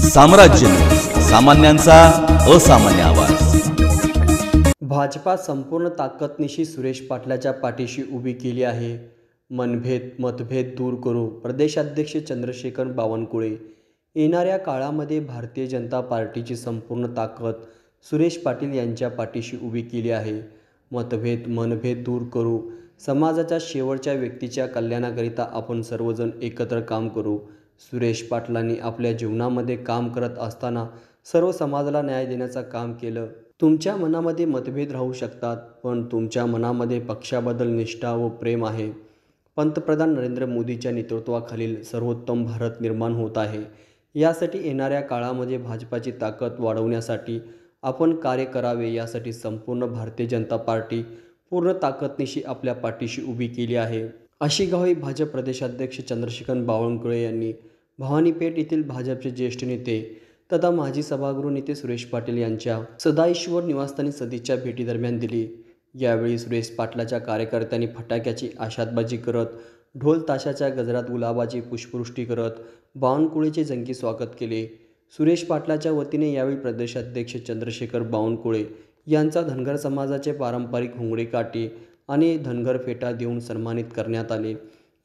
साम्राज्य न्यूज, सामान्यांचा असामान्य आवाज। भाजपा संपूर्ण ताकदनिशी सुरेश पाटलाच्या पाठीशी उभी केली आहे। मतभेद दूर करू प्रदेशाध्यक्ष चंद्रशेखर बावनकुळे। येणाऱ्या काळामध्ये भारतीय जनता पार्टीची संपूर्ण ताकद सुरेश पाटील यांच्या पाठीशी उभी केली आहे। मनभेद दूर करू, समाजाच्या शेवटच्या व्यक्तीच्या कल्याणाकरिता आपण सर्वजण एकत्र काम करू। सुरेश पाटलांनी आपल्या जीवनामध्ये काम करत असताना सर्व समाजाला न्याय देण्याचं काम केलं। तुमच्या मनामध्ये मतभेद राहू शकतात, पण तुमच्या मनामध्ये पक्षाबद्दल निष्ठा व प्रेम आहे। पंतप्रधान नरेंद्र मोदींच्या नेतृत्वाखालील सर्वोत्तम भारत निर्माण होत आहे। यासाठी येणाऱ्या काळामध्ये भाजपाची ताकद वाढवण्यासाठी आपण कार्य करावे, यासाठी संपूर्ण भारतीय जनता पार्टी पूर्ण ताकदनिशी आपल्या पाठीशी उभी केली आहे, अशी ग्वाही भाजप प्रदेशाध्यक्ष चंद्रशेखर बावनकुळे यांनी भवानीपेठ येथील भाजपचे ज्येष्ठ नेते तथा माजी सभागृह नेते सुरेश पाटील यांच्या सदाईश्वर निवासस्थानी सदिच्छा भेटीदरम्यान दिली। यावेळी सुरेश पाटलाच्या कार्यकर्त्यांनी फटाक्याची आशातबाजी करत, ढोल ताशाच्या गजरात गुलाबाची पुष्पवृष्टी करत बावनकुळेचे जंगी स्वागत केले। सुरेश पाटलाच्या वतीने यावेळी प्रदेशाध्यक्ष चंद्रशेखर बावनकुळे यांचा धनगर समाजाचे पारंपरिक घोंगडे काठी आणि धनगर फेटा देऊन सन्मानित करण्यात आले।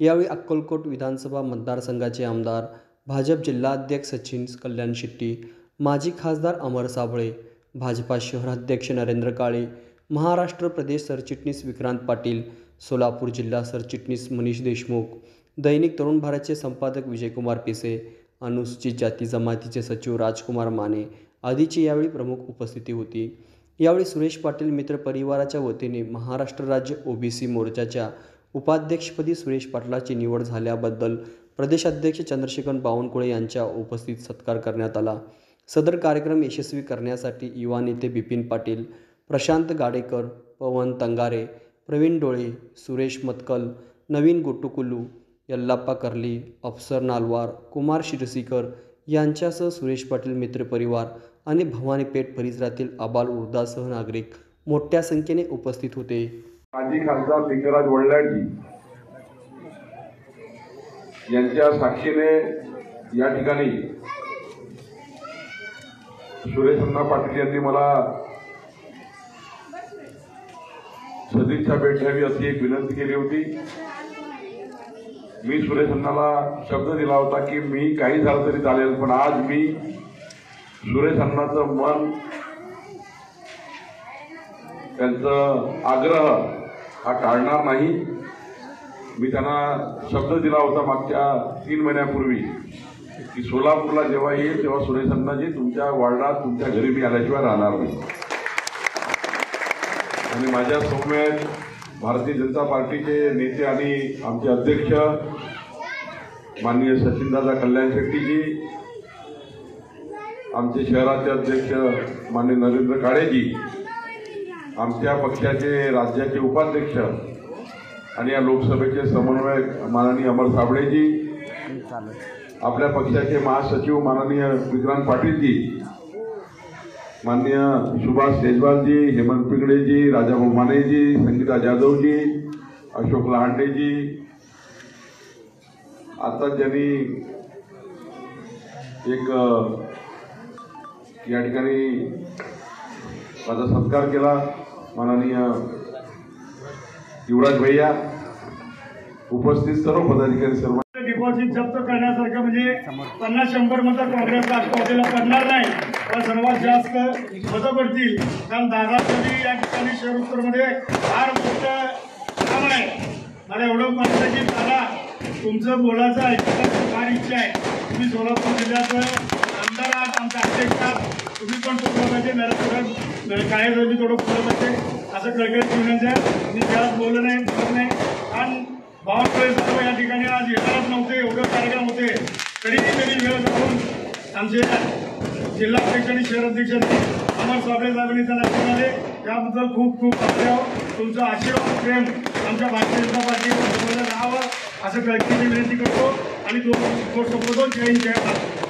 यावेळी अक्कलकोट विधानसभा मतदारसंघाचे आमदार, भाजप जिल्हाध्यक्ष सचिन कल्याण शेट्टी, माजी खासदार अमर साबळे, भाजपा शहराध्यक्ष नरेंद्र काळे, महाराष्ट्र प्रदेश सरचिटणीस विक्रांत पाटील, सोलापूर जिल्हा सरचिटणीस मनीष देशमुख, दैनिक तरुण भारतचे संपादक विजयकुमार पिसे, अनुसूचित जाती जमातीचे सचिव राजकुमार माने आदीची यावेळी प्रमुख उपस्थिती होती। यावेळी सुरेश पाटील मित्र परिवाराच्या वतीने महाराष्ट्र राज्य ओबीसी मोर्चाच्या उपाध्यक्षपदी सुरेश पाटलाची निवड झाल्याबद्दल प्रदेशाध्यक्ष चंद्रशेखर बावनकुळे यांच्या उपस्थित सत्कार करण्यात आला। सदर कार्यक्रम यशस्वी करण्यासाठी युवा नेते बिपिन पाटील, प्रशांत गाडेकर, पवन तंगारे, प्रवीण डोळे, सुरेश मतकल, नवीन गोटुकुलू, यल्लाप्पा कर्ली, अफसर नालवार, कुमार शिरसीकर यांच्यासह सुरेश पाटील मित्रपरिवार आणि भवानीपेठ परिसरातील आबाल वृद्धासह नागरिक मोठ्या संख्येने उपस्थित होते। माजी खासदार लिंगराज वडलाजी यांच्या साक्षीने या ठिकाणी सुरेश पाटील यांनी मला सदिच्छा भेट द्यावी अशी एक विनंती केली होती। मी सुरेश अण्णाला शब्द दिला होता की मी काही झालं तरी चालेल, पण आज मी सुरेश अण्णाचं मन, त्यांचं आग्रह हा टाळणार नाही। मी त्यांना शब्द दिला होता मागच्या 3 महिन्यापूर्वी की सोलापूरला जेव्हा येईल तेव्हा सुरेश अण्णाजी तुमच्या वार्डात तुमच्या घरी मी आल्याशिवाय राहणार नाही। आणि माझ्या सौम्यात भारतीय जनता पार्टीचे नेते आणि आमचे अध्यक्ष माननीय सचिनदादा कल्याण शेट्टीजी, आमचे शहराचे अध्यक्ष माननीय नरेंद्र काळेजी, आमच्या पक्षाचे राज्याचे उपाध्यक्ष आणि या लोकसभेचे समन्वयक माननीय अमर साबळेजी, आपल्या पक्षाचे महासचिव माननीय विक्रांत पाटीलजी, माननीय सुभाष तेजवालजी, हेमंत पिंगळेजी, राजाभाऊ मानेजी, संगीता जाधवजी, अशोक लहांडेजी, आता ज्यांनी एक या ठिकाणी माझा सत्कार केला, माननीय युवराज भैया, उपस्थित सर्व पदाधिकारी, सर्व डिपॉझिट जप्त करण्यासारखं म्हणजे 50-100 मतं काँग्रेस राष्ट्रवादीला पडणार नाही, पण सर्वात जास्त मतं पडतील। कारण दादासाठी या ठिकाणी शहर उत्तरमध्ये फार मोठं काम आहे। मला एवढं म्हणायचं की दादा, तुमचं बोलायचं ऐकायचं फार इच्छा आहे। तुम्ही सोलापूर जिल्ह्याचं आमदार आहात, आमचा अध्यक्ष आहात, तुम्ही पण पुढलं पाहिजे, नरेंद्र काय मी थोडं पुढलं पाहिजे असं कळकळीत घेण्याचं मी त्यात बोलत नाही। आणि बावनकुळे सर्व या ठिकाणी आज येणारच नव्हते, एवढे कार्यक्रम होते, तरी वेळ जाऊन आमचे जिल्हाध्यक्ष आणि शहराध्यक्षांनी अमर साबळे साहेबांनी त्यांना शिकवले, त्याबद्दल खूप खूप आभार। तुमचा आशीर्वाद प्रेम आमच्या भारतीय जनता पार्टीवर राहावं असं कळकळीची विनंती करतो आणि तो संबोधन जय हिंद, जय भारत।